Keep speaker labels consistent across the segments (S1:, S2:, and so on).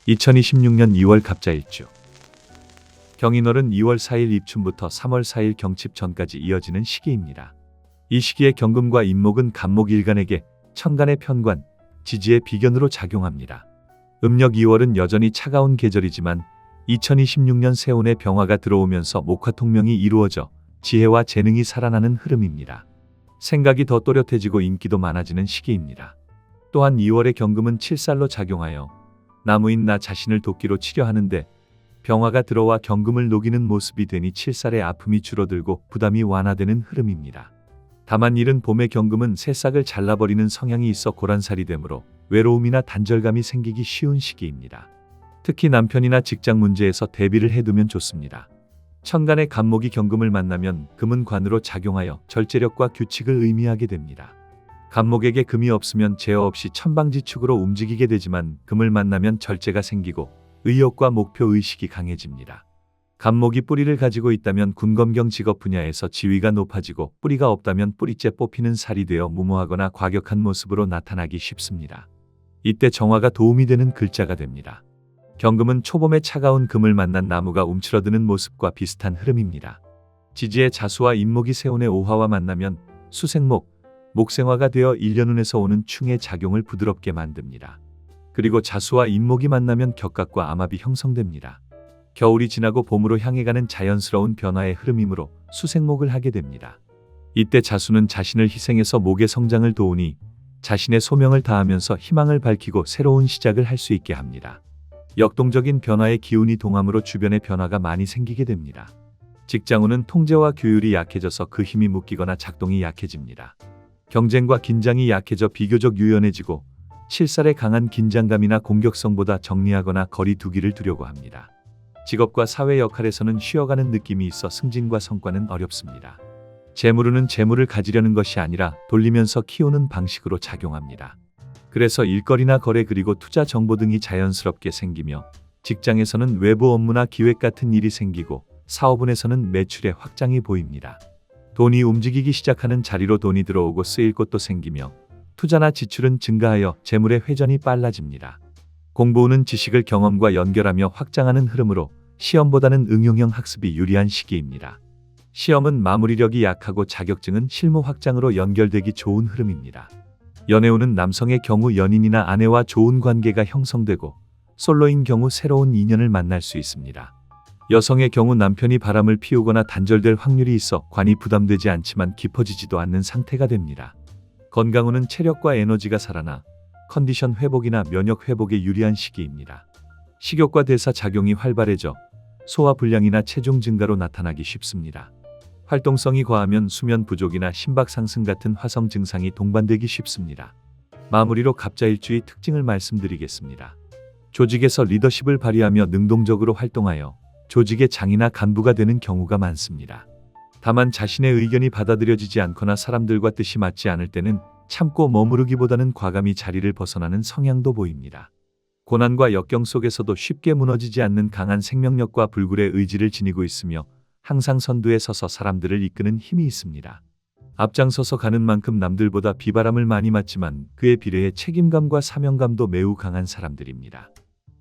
S1: 2026년 2월 갑자일주. 경인월은 2월 4일 입춘부터 3월 4일 경칩 전까지 이어지는 시기입니다. 이 시기에 경금과 인목은 간목일간에게 천간의 편관, 지지의 비견으로 작용합니다. 음력 2월은 여전히 차가운 계절이지만 2026년 세운의 병화가 들어오면서 목화통명이 이루어져 지혜와 재능이 살아나는 흐름입니다. 생각이 더 또렷해지고 인기도 많아지는 시기입니다. 또한 2월의 경금은 칠살로 작용하여 나무인 나 자신을 도끼로 치려 하는데 병화가 들어와 경금을 녹이는 모습이 되니 칠살의 아픔이 줄어들고 부담이 완화되는 흐름입니다. 다만 이른 봄의 경금은 새싹을 잘라버리는 성향이 있어 고란살이 되므로 외로움이나 단절감이 생기기 쉬운 시기입니다. 특히 남편이나 직장 문제에서 대비를 해두면 좋습니다. 천간의 간목이 경금을 만나면 금은 관으로 작용하여 절제력과 규칙을 의미하게 됩니다. 간목에게 금이 없으면 제어 없이 천방지축으로 움직이게 되지만 금을 만나면 절제가 생기고 의욕과 목표 의식이 강해집니다. 간목이 뿌리를 가지고 있다면 군검경 직업 분야에서 지위가 높아지고 뿌리가 없다면 뿌리째 뽑히는 살이 되어 무모하거나 과격한 모습으로 나타나기 쉽습니다. 이때 정화가 도움이 되는 글자가 됩니다. 경금은 초봄에 차가운 금을 만난 나무가 움츠러드는 모습과 비슷한 흐름입니다. 지지의 자수와 인목이 세운의 오화와 만나면 수생목, 목생화가 되어 일년운에서 오는 충의 작용을 부드럽게 만듭니다. 그리고 자수와 인목이 만나면 격각과 암합이 형성됩니다. 겨울이 지나고 봄으로 향해 가는 자연스러운 변화의 흐름이므로 수생목을 하게 됩니다. 이때 자수는 자신을 희생해서 목의 성장을 도우니 자신의 소명을 다하면서 희망을 밝히고 새로운 시작을 할 수 있게 합니다. 역동적인 변화의 기운이 동함으로 주변의 변화가 많이 생기게 됩니다. 직장운은 통제와 규율이 약해져서 그 힘이 묶이거나 작동이 약해집니다. 경쟁과 긴장이 약해져 비교적 유연해지고 칠살의 강한 긴장감이나 공격성보다 정리하거나 거리 두기를 두려고 합니다. 직업과 사회 역할에서는 쉬어가는 느낌이 있어 승진과 성과는 어렵습니다. 재물운은 재물을 가지려는 것이 아니라 돌리면서 키우는 방식으로 작용합니다. 그래서 일거리나 거래 그리고 투자 정보 등이 자연스럽게 생기며 직장에서는 외부 업무나 기획 같은 일이 생기고 사업운에서는 매출의 확장이 보입니다. 돈이 움직이기 시작하는 자리로 돈이 들어오고 쓰일 곳도 생기며 투자나 지출은 증가하여 재물의 회전이 빨라집니다. 공부운은 지식을 경험과 연결하며 확장하는 흐름으로 시험보다는 응용형 학습이 유리한 시기입니다. 시험은 마무리력이 약하고 자격증은 실무 확장으로 연결되기 좋은 흐름입니다. 연애운은 남성의 경우 연인이나 아내와 좋은 관계가 형성되고 솔로인 경우 새로운 인연을 만날 수 있습니다. 여성의 경우 남편이 바람을 피우거나 단절될 확률이 있어 관이 부담되지 않지만 깊어지지도 않는 상태가 됩니다. 건강운은 체력과 에너지가 살아나 컨디션 회복이나 면역 회복에 유리한 시기입니다. 식욕과 대사 작용이 활발해져 소화 불량이나 체중 증가로 나타나기 쉽습니다. 활동성이 과하면 수면 부족이나 심박 상승 같은 화성 증상이 동반되기 쉽습니다. 마무리로 갑자일주의 특징을 말씀드리겠습니다. 조직에서 리더십을 발휘하며 능동적으로 활동하여 조직의 장이나 간부가 되는 경우가 많습니다. 다만 자신의 의견이 받아들여지지 않거나 사람들과 뜻이 맞지 않을 때는 참고 머무르기보다는 과감히 자리를 벗어나는 성향도 보입니다. 고난과 역경 속에서도 쉽게 무너지지 않는 강한 생명력과 불굴의 의지를 지니고 있으며 항상 선두에 서서 사람들을 이끄는 힘이 있습니다. 앞장서서 가는 만큼 남들보다 비바람을 많이 맞지만 그에 비례해 책임감과 사명감도 매우 강한 사람들입니다.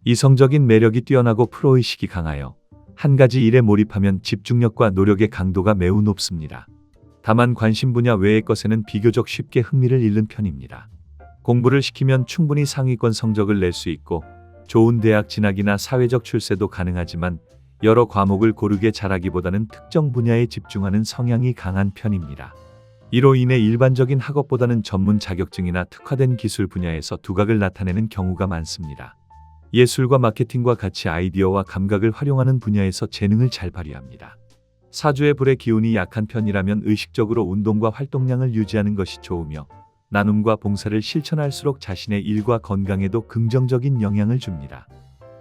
S1: 이성적인 매력이 뛰어나고 프로의식이 강하여 한 가지 일에 몰입하면 집중력과 노력의 강도가 매우 높습니다. 다만 관심 분야 외의 것에는 비교적 쉽게 흥미를 잃는 편입니다. 공부를 시키면 충분히 상위권 성적을 낼 수 있고 좋은 대학 진학이나 사회적 출세도 가능하지만 여러 과목을 고르게 잘하기보다는 특정 분야에 집중하는 성향이 강한 편입니다. 이로 인해 일반적인 학업보다는 전문 자격증이나 특화된 기술 분야에서 두각을 나타내는 경우가 많습니다. 예술과 마케팅과 같이 아이디어와 감각을 활용하는 분야에서 재능을 잘 발휘합니다. 사주의 불의 기운이 약한 편이라면 의식적으로 운동과 활동량을 유지하는 것이 좋으며 나눔과 봉사를 실천할수록 자신의 일과 건강에도 긍정적인 영향을 줍니다.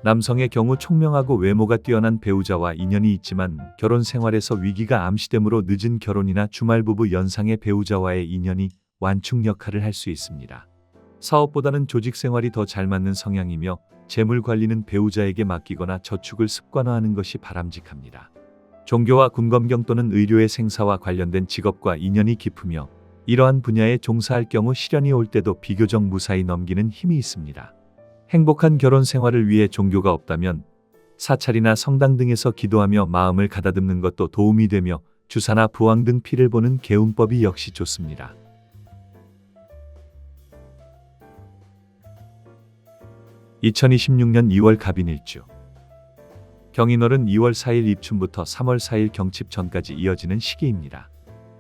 S1: 남성의 경우 총명하고 외모가 뛰어난 배우자와 인연이 있지만 결혼 생활에서 위기가 암시되므로 늦은 결혼이나 주말부부 연상의 배우자와의 인연이 완충 역할을 할 수 있습니다. 사업보다는 조직 생활이 더 잘 맞는 성향이며 재물 관리는 배우자에게 맡기거나 저축을 습관화하는 것이 바람직합니다. 종교와 군검경 또는 의료의 생사와 관련된 직업과 인연이 깊으며 이러한 분야에 종사할 경우 시련이 올 때도 비교적 무사히 넘기는 힘이 있습니다. 행복한 결혼 생활을 위해 종교가 없다면 사찰이나 성당 등에서 기도하며 마음을 가다듬는 것도 도움이 되며 주사나 부왕 등 피를 보는 개운법이 역시 좋습니다. 2026년 2월 갑인일주. 경인월은 2월 4일 입춘부터 3월 4일 경칩 전까지 이어지는 시기입니다.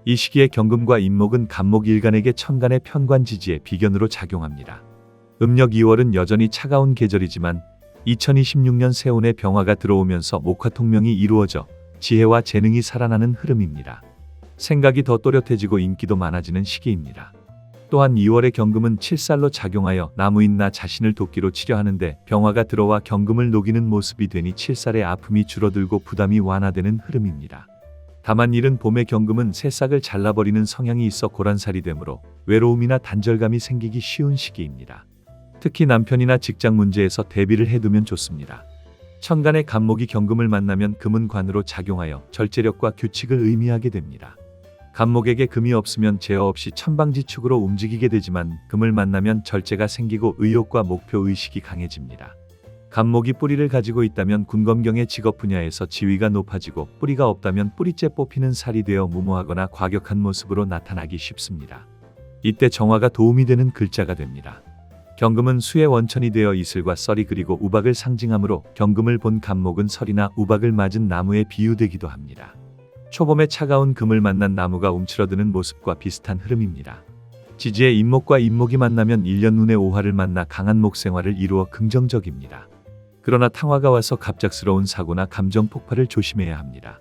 S1: 이 시기에 경금과 인목은 간목일간에게 천간의 편관지지의 비견으로 작용합니다. 음력 2월은 여전히 차가운 계절이지만 2026년 세운의 병화가 들어오면서 목화통명이 이루어져 지혜와 재능이 살아나는 흐름입니다. 생각이 더 또렷해지고 인기도 많아지는 시기입니다. 또한 2월의 경금은 칠살로 작용하여 나무인 나 자신을 돕기로 치려하는데 병화가 들어와 경금을 녹이는 모습이 되니 칠살의 아픔이 줄어들고 부담이 완화되는 흐름입니다. 다만 이른 봄의 경금은 새싹을 잘라버리는 성향이 있어 고란살이 되므로 외로움이나 단절감이 생기기 쉬운 시기입니다. 특히 남편이나 직장 문제에서 대비를 해두면 좋습니다. 천간의 간목이 경금을 만나면 금은 관으로 작용하여 절제력과 규칙을 의미하게 됩니다. 간목에게 금이 없으면 제어 없이 천방지축으로 움직이게 되지만 금을 만나면 절제가 생기고 의욕과 목표 의식이 강해집니다. 간목이 뿌리를 가지고 있다면 군검경의 직업 분야에서 지위가 높아지고 뿌리가 없다면 뿌리째 뽑히는 살이 되어 무모하거나 과격한 모습으로 나타나기 쉽습니다. 이때 정화가 도움이 되는 글자가 됩니다. 경금은 수의 원천이 되어 이슬과 썰이 그리고 우박을 상징하므로 경금을 본 간목은 설이나 우박을 맞은 나무에 비유되기도 합니다. 초봄에 차가운 금을 만난 나무가 움츠러드는 모습과 비슷한 흐름입니다. 지지의 인목과 인목이 만나면 1년 눈의 오화를 만나 강한 목생활을 이루어 긍정적입니다. 그러나 탕화가 와서 갑작스러운 사고나 감정 폭발을 조심해야 합니다.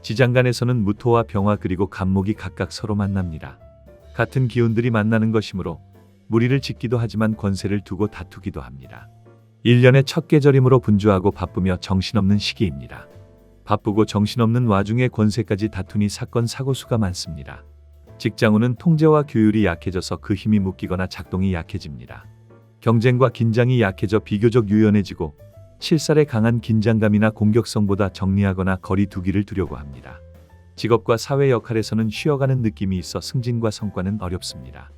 S1: 지장간에서는 무토와 병화 그리고 간목이 각각 서로 만납니다. 같은 기운들이 만나는 것이므로 무리를 짓기도 하지만 권세를 두고 다투기도 합니다. 1년의 첫 계절이므로 분주하고 바쁘며 정신없는 시기입니다. 바쁘고 정신없는 와중에 권세까지 다투니 사건 사고 수가 많습니다. 직장운은 통제와 규율이 약해져서 그 힘이 묶이거나 작동이 약해집니다. 경쟁과 긴장이 약해져 비교적 유연해지고 칠살의 강한 긴장감이나 공격성보다 정리하거나 거리 두기를 두려고 합니다. 직업과 사회 역할에서는 쉬어가는 느낌이 있어 승진과 성과는 어렵습니다.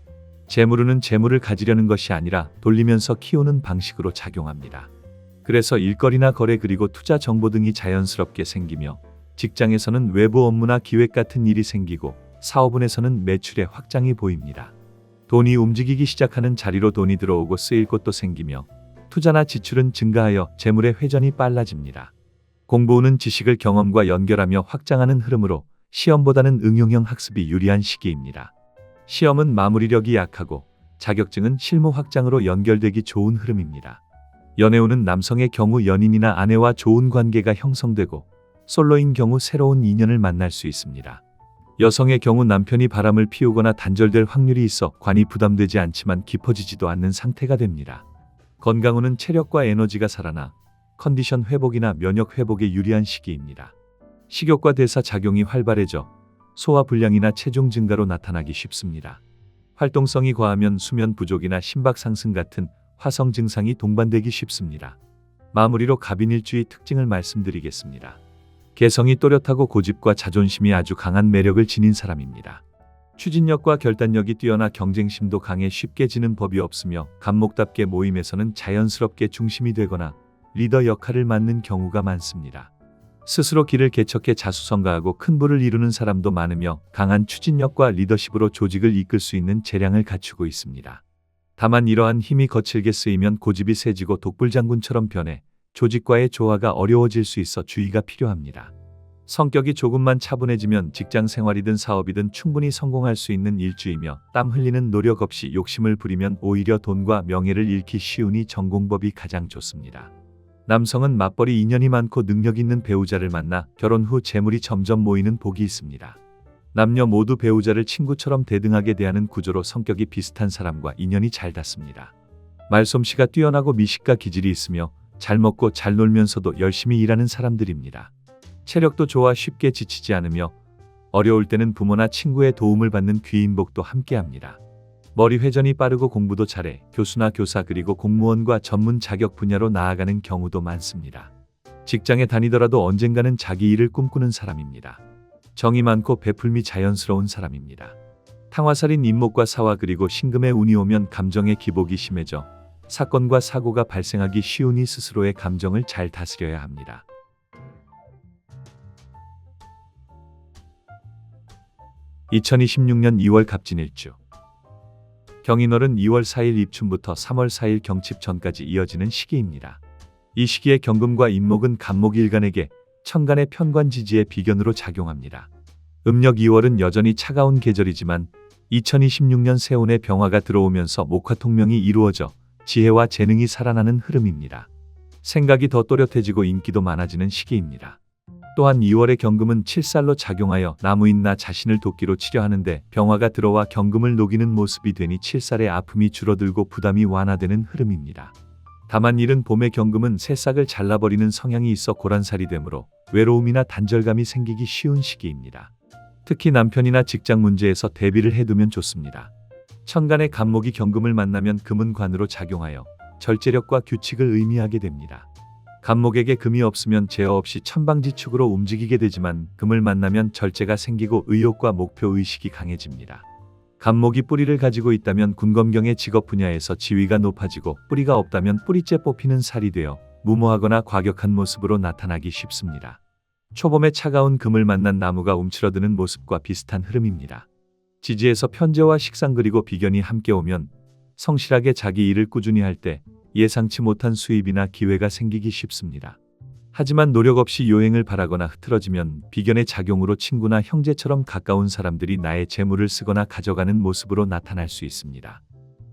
S1: 재물운은 재물을 가지려는 것이 아니라 돌리면서 키우는 방식으로 작용합니다. 그래서 일거리나 거래 그리고 투자 정보 등이 자연스럽게 생기며 직장에서는 외부 업무나 기획 같은 일이 생기고 사업운에서는 매출의 확장이 보입니다. 돈이 움직이기 시작하는 자리로 돈이 들어오고 쓰일 곳도 생기며 투자나 지출은 증가하여 재물의 회전이 빨라집니다. 공부운은 지식을 경험과 연결하며 확장하는 흐름으로 시험보다는 응용형 학습이 유리한 시기입니다. 시험은 마무리력이 약하고 자격증은 실무 확장으로 연결되기 좋은 흐름입니다. 연애운은 남성의 경우 연인이나 아내와 좋은 관계가 형성되고 솔로인 경우 새로운 인연을 만날 수 있습니다. 여성의 경우 남편이 바람을 피우거나 단절될 확률이 있어 관이 부담되지 않지만 깊어지지도 않는 상태가 됩니다. 건강운은 체력과 에너지가 살아나 컨디션 회복이나 면역 회복에 유리한 시기입니다. 식욕과 대사 작용이 활발해져 소화 불량이나 체중 증가로 나타나기 쉽습니다. 활동성이 과하면 수면 부족이나 심박 상승 같은 화성 증상이 동반되기 쉽습니다. 마무리로 갑인일주의 특징을 말씀드리겠습니다. 개성이 또렷하고 고집과 자존심이 아주 강한 매력을 지닌 사람입니다. 추진력과 결단력이 뛰어나 경쟁심도 강해 쉽게 지는 법이 없으며 간목답게 모임에서는 자연스럽게 중심이 되거나 리더 역할을 맡는 경우가 많습니다. 스스로 길을 개척해 자수성가하고 큰 부를 이루는 사람도 많으며 강한 추진력과 리더십으로 조직을 이끌 수 있는 재량을 갖추고 있습니다. 다만 이러한 힘이 거칠게 쓰이면 고집이 세지고 독불장군처럼 변해 조직과의 조화가 어려워질 수 있어 주의가 필요합니다. 성격이 조금만 차분해지면 직장 생활이든 사업이든 충분히 성공할 수 있는 일주이며 땀 흘리는 노력 없이 욕심을 부리면 오히려 돈과 명예를 잃기 쉬우니 전공법이 가장 좋습니다. 남성은 맞벌이 인연이 많고 능력 있는 배우자를 만나 결혼 후 재물이 점점 모이는 복이 있습니다. 남녀 모두 배우자를 친구처럼 대등하게 대하는 구조로 성격이 비슷한 사람과 인연이 잘 닿습니다. 말솜씨가 뛰어나고 미식가 기질이 있으며 잘 먹고 잘 놀면서도 열심히 일하는 사람들입니다. 체력도 좋아 쉽게 지치지 않으며 어려울 때는 부모나 친구의 도움을 받는 귀인복도 함께합니다. 머리 회전이 빠르고 공부도 잘해 교수나 교사 그리고 공무원과 전문 자격 분야로 나아가는 경우도 많습니다. 직장에 다니더라도 언젠가는 자기 일을 꿈꾸는 사람입니다. 정이 많고 베풀미 자연스러운 사람입니다. 탕화살인 인목과 사화 그리고 신금의 운이 오면 감정의 기복이 심해져 사건과 사고가 발생하기 쉬우니 스스로의 감정을 잘 다스려야 합니다. 2026년 2월 갑진일주. 경인월은 2월 4일 입춘부터 3월 4일 경칩 전까지 이어지는 시기입니다. 이 시기에 경금과 인목은 간목일간에게 천간의 편관지지의 비견으로 작용합니다. 음력 2월은 여전히 차가운 계절이지만 2026년 세운의 병화가 들어오면서 목화통명이 이루어져 지혜와 재능이 살아나는 흐름입니다. 생각이 더 또렷해지고 인기도 많아지는 시기입니다. 또한 2월의 경금은 칠살로 작용하여 나무인 나 자신을 도끼로 치려하는데 병화가 들어와 경금을 녹이는 모습이 되니 칠살의 아픔이 줄어들고 부담이 완화되는 흐름입니다. 다만 이른 봄의 경금은 새싹을 잘라버리는 성향이 있어 고란살이 되므로 외로움이나 단절감이 생기기 쉬운 시기입니다. 특히 남편이나 직장 문제에서 대비를 해두면 좋습니다. 천간의 간목이 경금을 만나면 금은 관으로 작용하여 절제력과 규칙을 의미하게 됩니다. 간목에게 금이 없으면 제어 없이 천방지축으로 움직이게 되지만 금을 만나면 절제가 생기고 의욕과 목표 의식이 강해집니다. 간목이 뿌리를 가지고 있다면 군검경의 직업 분야에서 지위가 높아지고 뿌리가 없다면 뿌리째 뽑히는 살이 되어 무모하거나 과격한 모습으로 나타나기 쉽습니다. 초봄에 차가운 금을 만난 나무가 움츠러드는 모습과 비슷한 흐름입니다. 지지에서 편재와 식상 그리고 비견이 함께 오면 성실하게 자기 일을 꾸준히 할 때 예상치 못한 수입이나 기회가 생기기 쉽습니다. 하지만 노력 없이 요행을 바라거나 흐트러지면 비견의 작용으로 친구나 형제처럼 가까운 사람들이 나의 재물을 쓰거나 가져가는 모습으로 나타날 수 있습니다.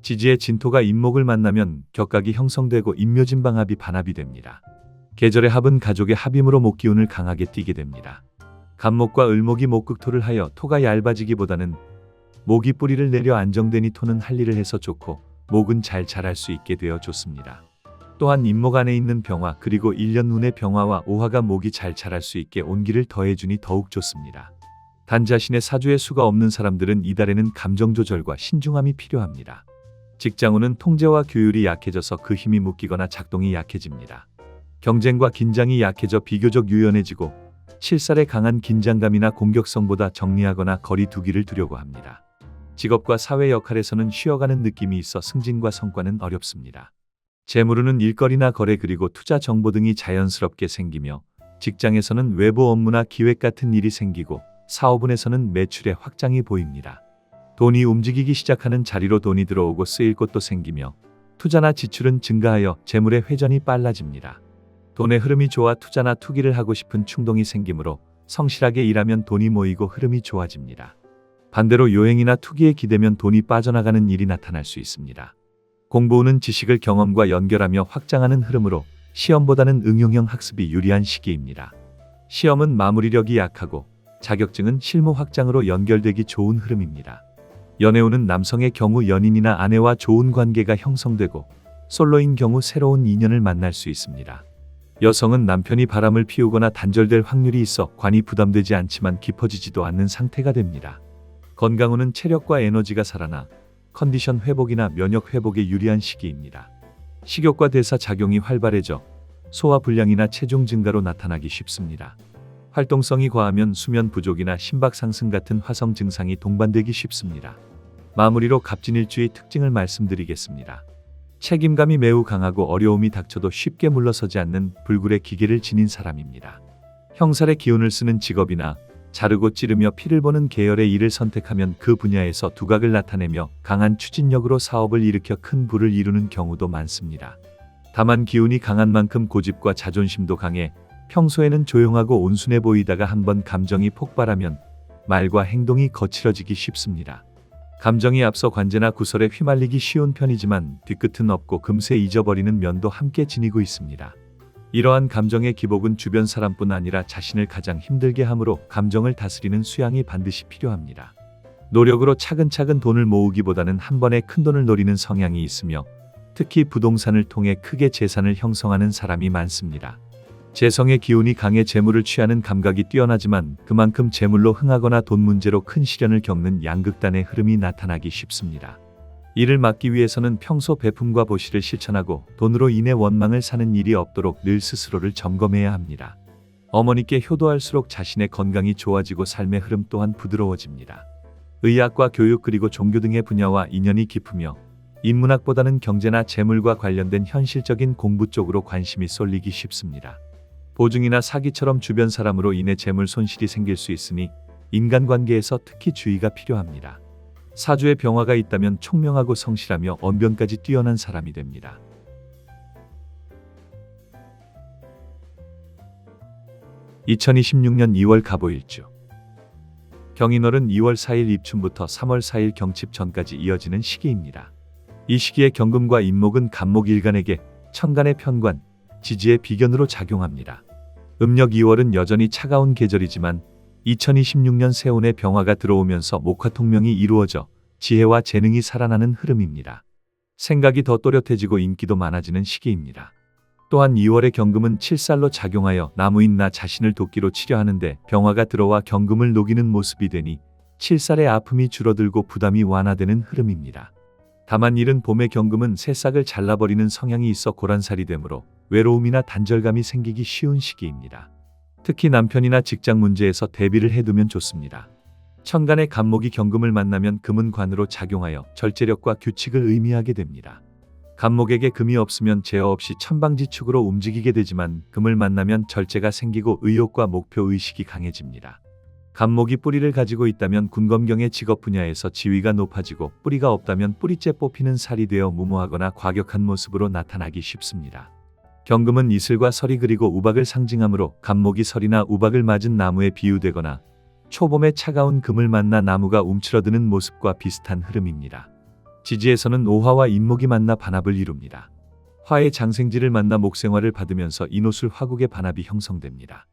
S1: 지지의 진토가 인목을 만나면 격각이 형성되고 인묘진방합이 반합이 됩니다. 계절의 합은 가족의 합임으로 목기운을 강하게 띠게 됩니다. 간목과 을목이 목극토를 하여 토가 얇아지기보다는 목이 뿌리를 내려 안정되니 토는 할 일을 해서 좋고 목은 잘 자랄 수 있게 되어 좋습니다. 또한 인목 안에 있는 병화 그리고 1년 운의 병화와 오화가 목이 잘 자랄 수 있게 온기를 더해주니 더욱 좋습니다. 단 자신의 사주에 수가 없는 사람들은 이달에는 감정 조절과 신중함이 필요합니다. 직장운은 통제와 규율이 약해져서 그 힘이 묶이거나 작동이 약해집니다. 경쟁과 긴장이 약해져 비교적 유연해지고 실살에 강한 긴장감이나 공격성보다 정리하거나 거리 두기를 두려고 합니다. 직업과 사회 역할에서는 쉬어가는 느낌이 있어 승진과 성과는 어렵습니다. 재물운은 일거리나 거래 그리고 투자 정보 등이 자연스럽게 생기며 직장에서는 외부 업무나 기획 같은 일이 생기고 사업운에서는 매출의 확장이 보입니다. 돈이 움직이기 시작하는 자리로 돈이 들어오고 쓰일 곳도 생기며 투자나 지출은 증가하여 재물의 회전이 빨라집니다. 돈의 흐름이 좋아 투자나 투기를 하고 싶은 충동이 생기므로 성실하게 일하면 돈이 모이고 흐름이 좋아집니다. 반대로 요행이나 투기에 기대면 돈이 빠져나가는 일이 나타날 수 있습니다. 공부운은 지식을 경험과 연결하며 확장하는 흐름으로 시험보다는 응용형 학습이 유리한 시기입니다. 시험은 마무리력이 약하고 자격증은 실무 확장으로 연결되기 좋은 흐름입니다. 연애운은 남성의 경우 연인이나 아내와 좋은 관계가 형성되고 솔로인 경우 새로운 인연을 만날 수 있습니다. 여성은 남편이 바람을 피우거나 단절될 확률이 있어 관이 부담되지 않지만 깊어지지도 않는 상태가 됩니다. 건강운은 체력과 에너지가 살아나 컨디션 회복이나 면역 회복에 유리한 시기입니다. 식욕과 대사 작용이 활발해져 소화 불량이나 체중 증가로 나타나기 쉽습니다. 활동성이 과하면 수면 부족이나 심박 상승 같은 화성 증상이 동반되기 쉽습니다. 마무리로 갑진일주의 특징을 말씀드리겠습니다. 책임감이 매우 강하고 어려움이 닥쳐도 쉽게 물러서지 않는 불굴의 기계를 지닌 사람입니다. 형살의 기운을 쓰는 직업이나 자르고 찌르며 피를 보는 계열의 일을 선택하면 그 분야에서 두각을 나타내며 강한 추진력으로 사업을 일으켜 큰 부를 이루는 경우도 많습니다. 다만 기운이 강한 만큼 고집과 자존심도 강해 평소에는 조용하고 온순해 보이다가 한번 감정이 폭발하면 말과 행동이 거칠어지기 쉽습니다. 감정이 앞서 관제나 구설에 휘말리기 쉬운 편이지만 뒤끝은 없고 금세 잊어버리는 면도 함께 지니고 있습니다. 이러한 감정의 기복은 주변 사람뿐 아니라 자신을 가장 힘들게 하므로 감정을 다스리는 수양이 반드시 필요합니다. 노력으로 차근차근 돈을 모으기보다는 한 번에 큰 돈을 노리는 성향이 있으며 특히 부동산을 통해 크게 재산을 형성하는 사람이 많습니다. 재성의 기운이 강해 재물을 취하는 감각이 뛰어나지만 그만큼 재물로 흥하거나 돈 문제로 큰 시련을 겪는 양극단의 흐름이 나타나기 쉽습니다. 이를 막기 위해서는 평소 베품과 보시를 실천하고 돈으로 인해 원망을 사는 일이 없도록 늘 스스로를 점검해야 합니다. 어머니께 효도할수록 자신의 건강이 좋아지고 삶의 흐름 또한 부드러워집니다. 의학과 교육 그리고 종교 등의 분야와 인연이 깊으며 인문학보다는 경제나 재물과 관련된 현실적인 공부 쪽으로 관심이 쏠리기 쉽습니다. 보증이나 사기처럼 주변 사람으로 인해 재물 손실이 생길 수 있으니 인간관계에서 특히 주의가 필요합니다. 사주에 병화가 있다면 총명하고 성실하며 언변까지 뛰어난 사람이 됩니다. 2026년 2월 갑오일주. 경인월은 2월 4일 입춘부터 3월 4일 경칩 전까지 이어지는 시기입니다. 이 시기에 경금과 인목은 간목일간에게 천간의 편관, 지지의 비견으로 작용합니다. 음력 2월은 여전히 차가운 계절이지만 2026년 세운의 병화가 들어오면서 목화통명이 이루어져 지혜와 재능이 살아나는 흐름입니다. 생각이 더 또렷해지고 인기도 많아지는 시기입니다. 또한 2월의 경금은 칠살로 작용하여 나무인 나 자신을 도끼로 치려하는데 병화가 들어와 경금을 녹이는 모습이 되니 칠살의 아픔이 줄어들고 부담이 완화되는 흐름입니다. 다만 이른 봄의 경금은 새싹을 잘라버리는 성향이 있어 고란살이 되므로 외로움이나 단절감이 생기기 쉬운 시기입니다. 특히 남편이나 직장 문제에서 대비를 해두면 좋습니다. 천간의 간목이 경금을 만나면 금은 관으로 작용하여 절제력과 규칙을 의미하게 됩니다. 간목에게 금이 없으면 제어 없이 천방지축으로 움직이게 되지만 금을 만나면 절제가 생기고 의욕과 목표 의식이 강해집니다. 간목이 뿌리를 가지고 있다면 군검경의 직업 분야에서 지위가 높아지고 뿌리가 없다면 뿌리째 뽑히는 살이 되어 무모하거나 과격한 모습으로 나타나기 쉽습니다. 경금은 이슬과 설이 그리고 우박을 상징하므로 간목이 설이나 우박을 맞은 나무에 비유되거나 초봄에 차가운 금을 만나 나무가 움츠러드는 모습과 비슷한 흐름입니다. 지지에서는 오화와 인목이 만나 반합을 이룹니다. 화의 장생지를 만나 목생화를 받으면서 인호술 화국의 반합이 형성됩니다.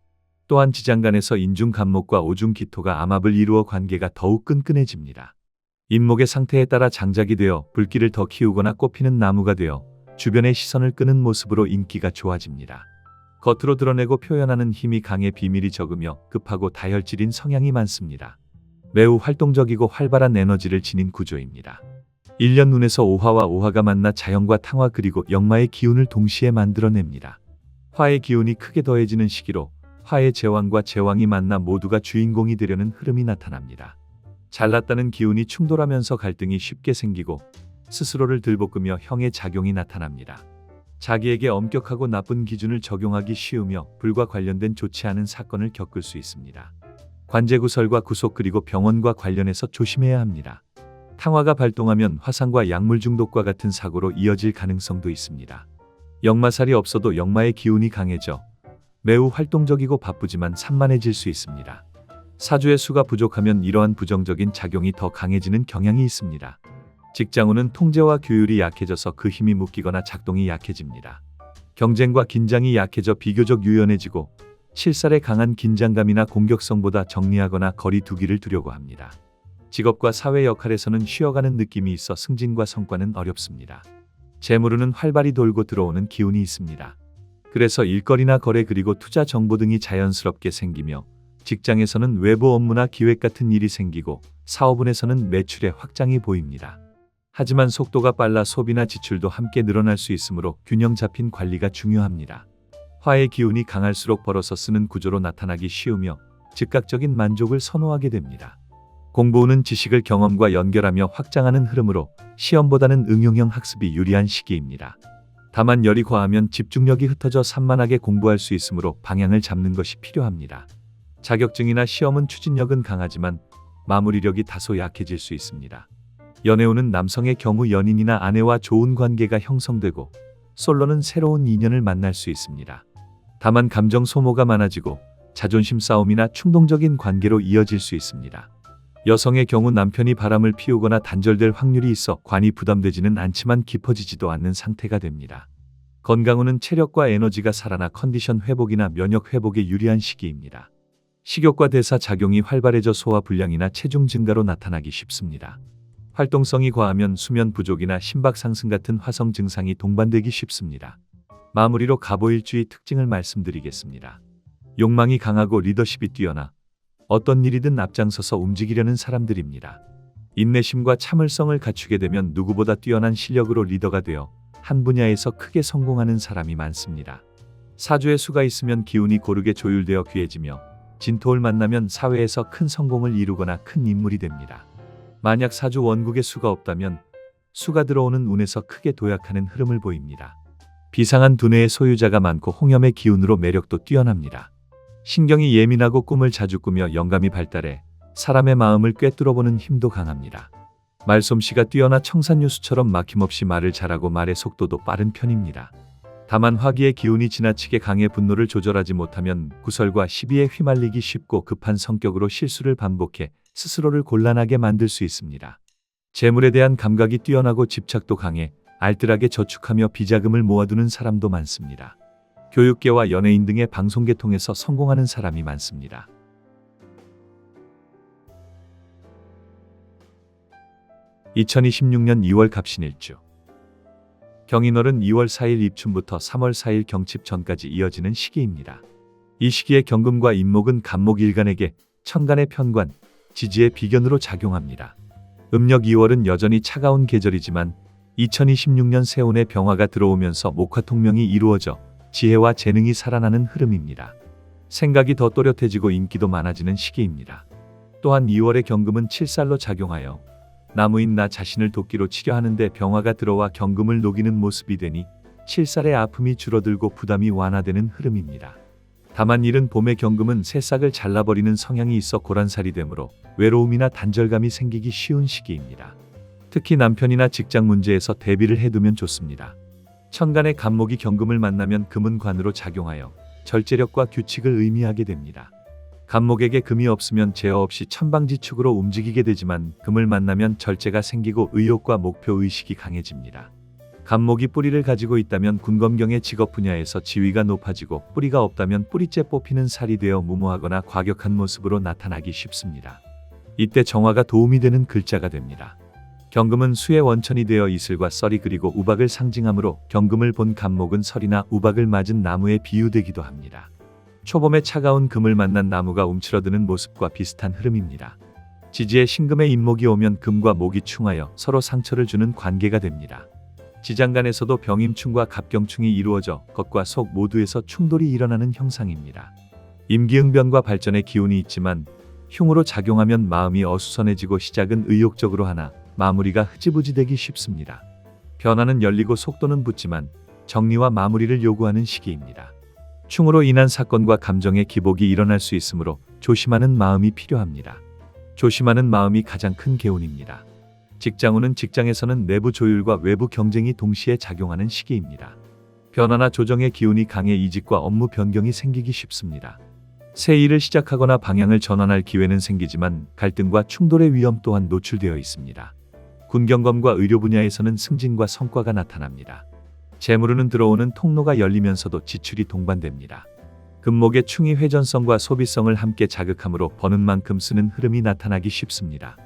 S1: 또한 지장간에서 인중 간목과 오중 기토가 암합을 이루어 관계가 더욱 끈끈해집니다. 인목의 상태에 따라 장작이 되어 불길을 더 키우거나 꽃피는 나무가 되어 주변의 시선을 끄는 모습으로 인기가 좋아집니다. 겉으로 드러내고 표현하는 힘이 강해 비밀이 적으며 급하고 다혈질인 성향이 많습니다. 매우 활동적이고 활발한 에너지를 지닌 구조입니다. 1년 눈에서 오화와 오화가 만나 자연과 탕화 그리고 역마의 기운을 동시에 만들어냅니다. 화의 기운이 크게 더해지는 시기로 화의 제왕과 제왕이 만나 모두가 주인공이 되려는 흐름이 나타납니다. 잘났다는 기운이 충돌하면서 갈등이 쉽게 생기고 스스로를 들볶으며 형의 작용이 나타납니다. 자기에게 엄격하고 나쁜 기준을 적용하기 쉬우며 불과 관련된 좋지 않은 사건을 겪을 수 있습니다. 관제구설과 구속 그리고 병원과 관련해서 조심해야 합니다. 탕화가 발동하면 화상과 약물 중독과 같은 사고로 이어질 가능성도 있습니다. 역마살이 없어도 역마의 기운이 강해져 매우 활동적이고 바쁘지만 산만해질 수 있습니다. 사주의 수가 부족하면 이러한 부정적인 작용이 더 강해지는 경향이 있습니다. 직장운은 통제와 규율이 약해져서 그 힘이 묶이거나 작동이 약해집니다. 경쟁과 긴장이 약해져 비교적 유연해지고 칠살의 강한 긴장감이나 공격성보다 정리하거나 거리 두기를 두려고 합니다. 직업과 사회 역할에서는 쉬어가는 느낌이 있어 승진과 성과는 어렵습니다. 재물운은 활발히 돌고 들어오는 기운이 있습니다. 그래서 일거리나 거래 그리고 투자 정보 등이 자연스럽게 생기며 직장에서는 외부 업무나 기획 같은 일이 생기고 사업운에서는 매출의 확장이 보입니다. 하지만 속도가 빨라 소비나 지출도 함께 늘어날 수 있으므로 균형 잡힌 관리가 중요합니다. 화의 기운이 강할수록 벌어서 쓰는 구조로 나타나기 쉬우며 즉각적인 만족을 선호하게 됩니다. 공부운은 지식을 경험과 연결하며 확장하는 흐름으로 시험보다는 응용형 학습이 유리한 시기입니다. 다만 열이 과하면 집중력이 흩어져 산만하게 공부할 수 있으므로 방향을 잡는 것이 필요합니다. 자격증이나 시험은 추진력은 강하지만 마무리력이 다소 약해질 수 있습니다. 연애운은 남성의 경우 연인이나 아내와 좋은 관계가 형성되고 솔로는 새로운 인연을 만날 수 있습니다. 다만 감정 소모가 많아지고 자존심 싸움이나 충동적인 관계로 이어질 수 있습니다. 여성의 경우 남편이 바람을 피우거나 단절될 확률이 있어 관이 부담되지는 않지만 깊어지지도 않는 상태가 됩니다. 건강운은 체력과 에너지가 살아나 컨디션 회복이나 면역 회복에 유리한 시기입니다. 식욕과 대사 작용이 활발해져 소화 불량이나 체중 증가로 나타나기 쉽습니다. 활동성이 과하면 수면 부족이나 심박 상승 같은 화성 증상이 동반되기 쉽습니다. 마무리로 갑오일주의 특징을 말씀드리겠습니다. 욕망이 강하고 리더십이 뛰어나 어떤 일이든 앞장서서 움직이려는 사람들입니다. 인내심과 참을성을 갖추게 되면 누구보다 뛰어난 실력으로 리더가 되어 한 분야에서 크게 성공하는 사람이 많습니다. 사주의 수가 있으면 기운이 고르게 조율되어 귀해지며 진토를 만나면 사회에서 큰 성공을 이루거나 큰 인물이 됩니다. 만약 사주 원국의 수가 없다면 수가 들어오는 운에서 크게 도약하는 흐름을 보입니다. 비상한 두뇌의 소유자가 많고 홍염의 기운으로 매력도 뛰어납니다. 신경이 예민하고 꿈을 자주 꾸며 영감이 발달해 사람의 마음을 꿰뚫어보는 힘도 강합니다. 말솜씨가 뛰어나 청산유수처럼 막힘없이 말을 잘하고 말의 속도도 빠른 편입니다. 다만 화기의 기운이 지나치게 강해 분노를 조절하지 못하면 구설과 시비에 휘말리기 쉽고 급한 성격으로 실수를 반복해 스스로를 곤란하게 만들 수 있습니다. 재물에 대한 감각이 뛰어나고 집착도 강해 알뜰하게 저축하며 비자금을 모아두는 사람도 많습니다. 교육계와 연예인 등의 방송계 통해서 성공하는 사람이 많습니다. 2026년 2월 갑신일주. 경인월은 2월 4일 입춘부터 3월 4일 경칩 전까지 이어지는 시기입니다. 이 시기에 경금과 인목은 간목일간에게 천간의 편관, 지지의 비견으로 작용합니다. 음력 2월은 여전히 차가운 계절이지만 2026년 세운의 병화가 들어오면서 목화통명이 이루어져 지혜와 재능이 살아나는 흐름입니다. 생각이 더 또렷해지고 인기도 많아지는 시기입니다. 또한 2월의 경금은 칠살로 작용하여 나무인 나 자신을 도끼로 치려 하는데 병화가 들어와 경금을 녹이는 모습이 되니 칠살의 아픔이 줄어들고 부담이 완화되는 흐름입니다. 다만 이른 봄의 경금은 새싹을 잘라버리는 성향이 있어 고란살이 되므로 외로움이나 단절감이 생기기 쉬운 시기입니다. 특히 남편이나 직장 문제에서 대비를 해두면 좋습니다. 천간의 간목이 경금을 만나면 금은 관으로 작용하여 절제력과 규칙을 의미하게 됩니다. 간목에게 금이 없으면 제어 없이 천방지축으로 움직이게 되지만 금을 만나면 절제가 생기고 의욕과 목표 의식이 강해집니다. 간목이 뿌리를 가지고 있다면 군검경의 직업 분야에서 지위가 높아지고 뿌리가 없다면 뿌리째 뽑히는 살이 되어 무모하거나 과격한 모습으로 나타나기 쉽습니다. 이때 정화가 도움이 되는 글자가 됩니다. 경금은 수의 원천이 되어 이슬과 썰이 그리고 우박을 상징하므로 경금을 본 간목은 설이나 우박을 맞은 나무에 비유되기도 합니다. 초봄에 차가운 금을 만난 나무가 움츠러드는 모습과 비슷한 흐름입니다. 지지에 신금의 인목이 오면 금과 목이 충하여 서로 상처를 주는 관계가 됩니다. 지장간에서도 병임충과 갑경충이 이루어져 겉과 속 모두에서 충돌이 일어나는 형상입니다. 임기응변과 발전의 기운이 있지만 흉으로 작용하면 마음이 어수선해지고 시작은 의욕적으로 하나 마무리가 흐지부지 되기 쉽습니다. 변화는 열리고 속도는 붙지만 정리와 마무리를 요구하는 시기입니다. 충으로 인한 사건과 감정의 기복이 일어날 수 있으므로 조심하는 마음이 필요합니다. 조심하는 마음이 가장 큰 개운입니다. 직장운은 직장에서는 내부 조율과 외부 경쟁이 동시에 작용하는 시기입니다. 변화나 조정의 기운이 강해 이직과 업무 변경이 생기기 쉽습니다. 새 일을 시작하거나 방향을 전환할 기회는 생기지만 갈등과 충돌의 위험 또한 노출되어 있습니다. 군경검과 의료 분야에서는 승진과 성과가 나타납니다. 재물운은 들어오는 통로가 열리면서도 지출이 동반됩니다. 금목의 충이 회전성과 소비성을 함께 자극하므로 버는 만큼 쓰는 흐름이 나타나기 쉽습니다.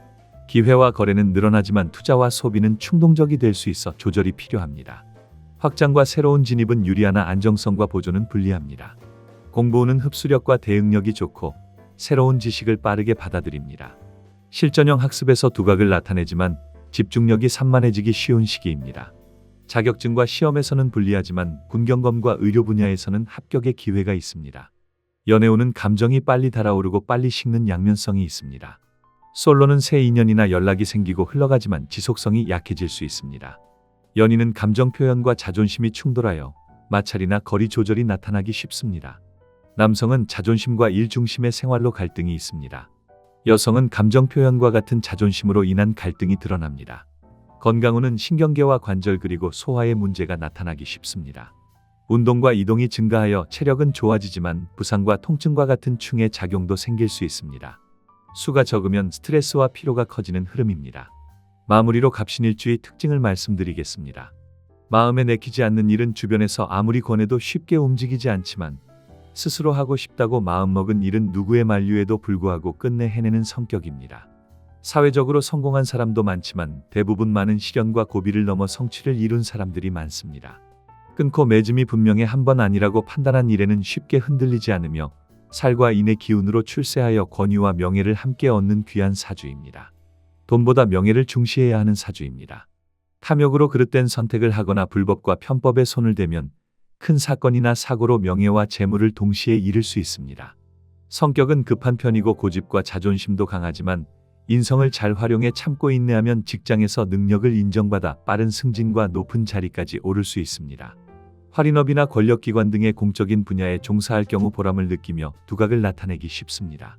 S1: 기회와 거래는 늘어나지만 투자와 소비는 충동적이 될 수 있어 조절이 필요합니다. 확장과 새로운 진입은 유리하나 안정성과 보존은 불리합니다. 공부운은 흡수력과 대응력이 좋고 새로운 지식을 빠르게 받아들입니다. 실전형 학습에서 두각을 나타내지만 집중력이 산만해지기 쉬운 시기입니다. 자격증과 시험에서는 불리하지만 군경검과 의료 분야에서는 합격의 기회가 있습니다. 연애운은 감정이 빨리 달아오르고 빨리 식는 양면성이 있습니다. 솔로는 새 인연이나 연락이 생기고 흘러가지만 지속성이 약해질 수 있습니다. 연인은 감정 표현과 자존심이 충돌하여 마찰이나 거리 조절이 나타나기 쉽습니다. 남성은 자존심과 일 중심의 생활로 갈등이 있습니다. 여성은 감정 표현과 같은 자존심으로 인한 갈등이 드러납니다. 건강운은 신경계와 관절 그리고 소화의 문제가 나타나기 쉽습니다. 운동과 이동이 증가하여 체력은 좋아지지만 부상과 통증과 같은 충의 작용도 생길 수 있습니다. 수가 적으면 스트레스와 피로가 커지는 흐름입니다. 마무리로 갑신일주의 특징을 말씀드리겠습니다. 마음에 내키지 않는 일은 주변에서 아무리 권해도 쉽게 움직이지 않지만 스스로 하고 싶다고 마음먹은 일은 누구의 만류에도 불구하고 끝내 해내는 성격입니다. 사회적으로 성공한 사람도 많지만 대부분 많은 시련과 고비를 넘어 성취를 이룬 사람들이 많습니다. 끊고 맺음이 분명히 한 번 아니라고 판단한 일에는 쉽게 흔들리지 않으며 살과 인의 기운으로 출세하여 권위와 명예를 함께 얻는 귀한 사주입니다. 돈보다 명예를 중시해야 하는 사주입니다. 탐욕으로 그릇된 선택을 하거나 불법과 편법에 손을 대면 큰 사건이나 사고로 명예와 재물을 동시에 잃을 수 있습니다. 성격은 급한 편이고 고집과 자존심도 강하지만 인성을 잘 활용해 참고 인내하면 직장에서 능력을 인정받아 빠른 승진과 높은 자리까지 오를 수 있습니다. 할인업이나 권력기관 등의 공적인 분야에 종사할 경우 보람을 느끼며 두각을 나타내기 쉽습니다.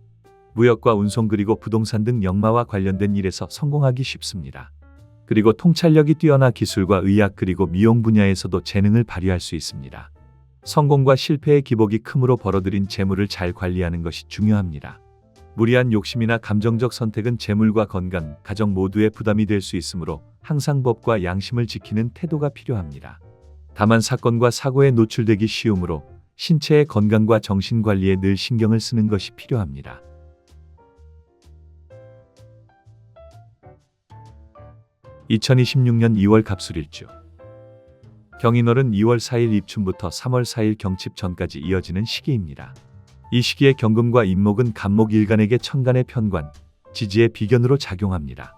S1: 무역과 운송 그리고 부동산 등 영마와 관련된 일에서 성공하기 쉽습니다. 그리고 통찰력이 뛰어나 기술과 의학 그리고 미용 분야에서도 재능을 발휘할 수 있습니다. 성공과 실패의 기복이 크므로 벌어들인 재물을 잘 관리하는 것이 중요합니다. 무리한 욕심이나 감정적 선택은 재물과 건강, 가정 모두에 부담이 될 수 있으므로 항상 법과 양심을 지키는 태도가 필요합니다. 다만 사건과 사고에 노출되기 쉬우므로 신체의 건강과 정신 관리에 늘 신경을 쓰는 것이 필요합니다. (2026년 2월) 갑술일주. 경인월은 2월 4일 입춘부터 3월 4일 경칩 전까지 이어지는 시기입니다. 이 시기에 경금과 인목은 간목 일간에게 천간의 편관, 지지의 비견으로 작용합니다.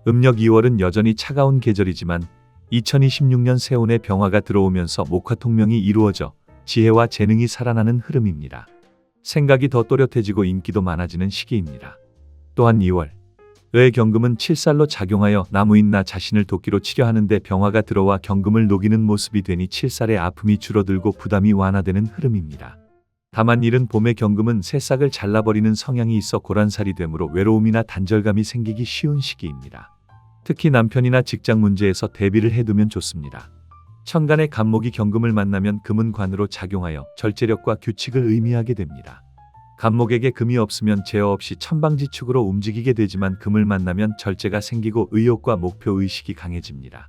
S1: 음력 2월은 여전히 차가운 계절이지만 2026년 세운의 병화가 들어오면서 목화통명이 이루어져 지혜와 재능이 살아나는 흐름입니다. 생각이 더 또렷해지고 인기도 많아지는 시기입니다. 또한 2월 의 경금은 칠살로 작용하여 나무인 나 자신을 도끼로 치려 하는데 병화가 들어와 경금을 녹이는 모습이 되니 칠살의 아픔이 줄어들고 부담이 완화되는 흐름입니다. 다만 이른 봄의 경금은 새싹을 잘라버리는 성향이 있어 고란살이 되므로 외로움이나 단절감이 생기기 쉬운 시기입니다. 특히 남편이나 직장 문제에서 대비를 해두면 좋습니다. 천간의 간목이 경금을 만나면 금은 관으로 작용하여 절제력과 규칙을 의미하게 됩니다. 간목에게 금이 없으면 제어 없이 천방지축으로 움직이게 되지만 금을 만나면 절제가 생기고 의욕과 목표의식이 강해집니다.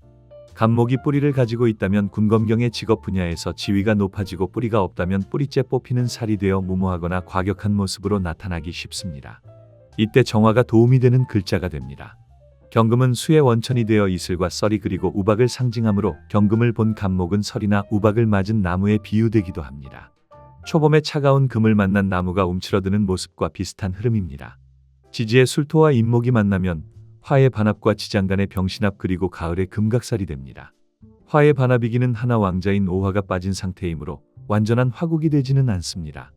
S1: 간목이 뿌리를 가지고 있다면 군검경의 직업 분야에서 지위가 높아지고 뿌리가 없다면 뿌리째 뽑히는 살이 되어 무모하거나 과격한 모습으로 나타나기 쉽습니다. 이때 정화가 도움이 되는 글자가 됩니다. 경금은 수의 원천이 되어 이슬과 썰이 그리고 우박을 상징하므로 경금을 본 간목은 설이나 우박을 맞은 나무에 비유되기도 합니다. 초봄에 차가운 금을 만난 나무가 움츠러드는 모습과 비슷한 흐름입니다. 지지의 술토와 인목이 만나면 화의 반합과 지장간의 병신합 그리고 가을의 금각살이 됩니다. 화의 반합이기는 하나 왕자인 오화가 빠진 상태이므로 완전한 화국이 되지는 않습니다.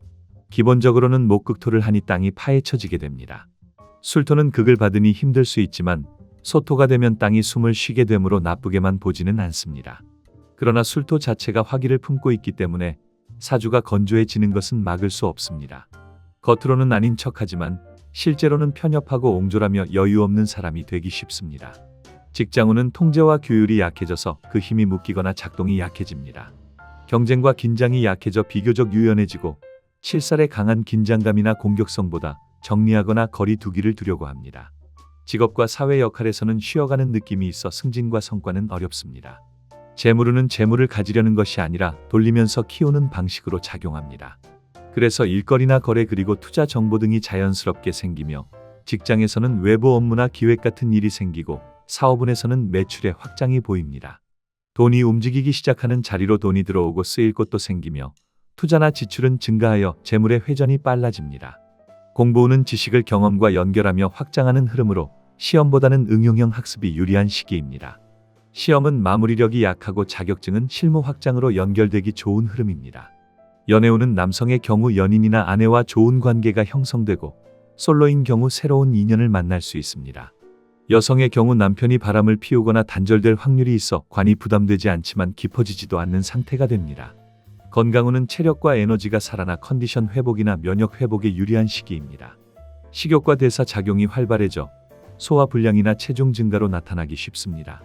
S1: 기본적으로는 목극토를 하니 땅이 파헤쳐지게 됩니다. 술토는 극을 받으니 힘들 수 있지만 소토가 되면 땅이 숨을 쉬게 되므로 나쁘게만 보지는 않습니다. 그러나 술토 자체가 화기를 품고 있기 때문에 사주가 건조해지는 것은 막을 수 없습니다. 겉으로는 아닌 척하지만 실제로는 편협하고 옹졸하며 여유 없는 사람이 되기 쉽습니다. 직장운은 통제와 규율이 약해져서 그 힘이 묶이거나 작동이 약해집니다. 경쟁과 긴장이 약해져 비교적 유연해지고 칠살의 강한 긴장감이나 공격성보다 정리하거나 거리 두기를 두려고 합니다. 직업과 사회 역할에서는 쉬어가는 느낌이 있어 승진과 성과는 어렵습니다. 재물운은 재물을 가지려는 것이 아니라 돌리면서 키우는 방식으로 작용합니다. 그래서 일거리나 거래 그리고 투자 정보 등이 자연스럽게 생기며 직장에서는 외부 업무나 기획 같은 일이 생기고 사업운에서는 매출의 확장이 보입니다. 돈이 움직이기 시작하는 자리로 돈이 들어오고 쓰일 곳도 생기며 투자나 지출은 증가하여 재물의 회전이 빨라집니다. 공부운은 지식을 경험과 연결하며 확장하는 흐름으로 시험보다는 응용형 학습이 유리한 시기입니다. 시험은 마무리력이 약하고 자격증은 실무 확장으로 연결되기 좋은 흐름입니다. 연애운은 남성의 경우 연인이나 아내와 좋은 관계가 형성되고 솔로인 경우 새로운 인연을 만날 수 있습니다. 여성의 경우 남편이 바람을 피우거나 단절될 확률이 있어 관이 부담되지 않지만 깊어지지도 않는 상태가 됩니다. 건강운은 체력과 에너지가 살아나 컨디션 회복이나 면역 회복에 유리한 시기입니다. 식욕과 대사 작용이 활발해져 소화 불량이나 체중 증가로 나타나기 쉽습니다.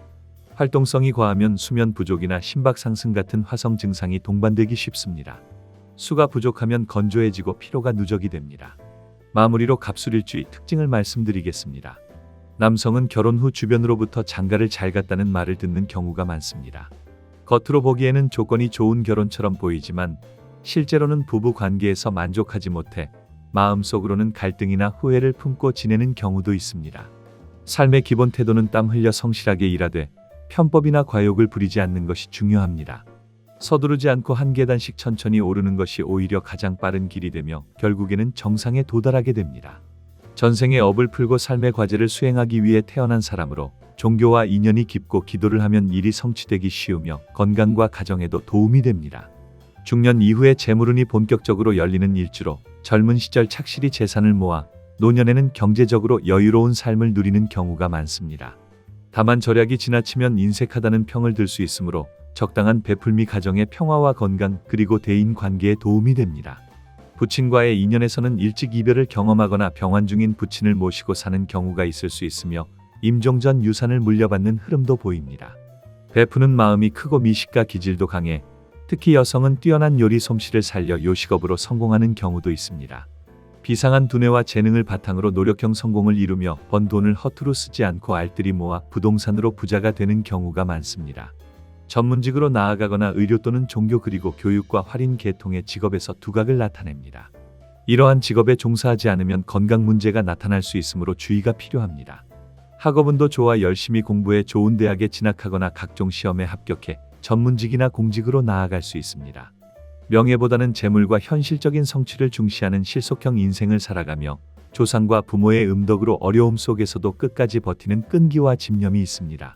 S1: 활동성이 과하면 수면 부족이나 심박 상승 같은 화성 증상이 동반되기 쉽습니다. 수가 부족하면 건조해지고 피로가 누적이 됩니다. 마무리로 갑술일주의 특징을 말씀드리겠습니다. 남성은 결혼 후 주변으로부터 장가를 잘 갔다는 말을 듣는 경우가 많습니다. 겉으로 보기에는 조건이 좋은 결혼처럼 보이지만 실제로는 부부 관계에서 만족하지 못해 마음속으로는 갈등이나 후회를 품고 지내는 경우도 있습니다. 삶의 기본 태도는 땀 흘려 성실하게 일하되 편법이나 과욕을 부리지 않는 것이 중요합니다. 서두르지 않고 한 계단씩 천천히 오르는 것이 오히려 가장 빠른 길이 되며 결국에는 정상에 도달하게 됩니다. 전생의 업을 풀고 삶의 과제를 수행하기 위해 태어난 사람으로 종교와 인연이 깊고 기도를 하면 일이 성취되기 쉬우며 건강과 가정에도 도움이 됩니다. 중년 이후에 재물운이 본격적으로 열리는 일주로 젊은 시절 착실히 재산을 모아 노년에는 경제적으로 여유로운 삶을 누리는 경우가 많습니다. 다만 절약이 지나치면 인색하다는 평을 들 수 있으므로 적당한 베풀미 가정의 평화와 건강 그리고 대인 관계에 도움이 됩니다. 부친과의 인연에서는 일찍 이별을 경험하거나 병환 중인 부친을 모시고 사는 경우가 있을 수 있으며 임종 전 유산을 물려받는 흐름도 보입니다. 베푸는 마음이 크고 미식가 기질도 강해 특히 여성은 뛰어난 요리 솜씨를 살려 요식업으로 성공하는 경우도 있습니다. 비상한 두뇌와 재능을 바탕으로 노력형 성공을 이루며 번 돈을 허투루 쓰지 않고 알뜰히 모아 부동산으로 부자가 되는 경우가 많습니다. 전문직으로 나아가거나 의료 또는 종교 그리고 교육과 할인 계통의 직업에서 두각을 나타냅니다. 이러한 직업에 종사하지 않으면 건강 문제가 나타날 수 있으므로 주의가 필요합니다. 학업운도 좋아 열심히 공부해 좋은 대학에 진학하거나 각종 시험에 합격해 전문직이나 공직으로 나아갈 수 있습니다. 명예보다는 재물과 현실적인 성취를 중시하는 실속형 인생을 살아가며 조상과 부모의 음덕으로 어려움 속에서도 끝까지 버티는 끈기와 집념이 있습니다.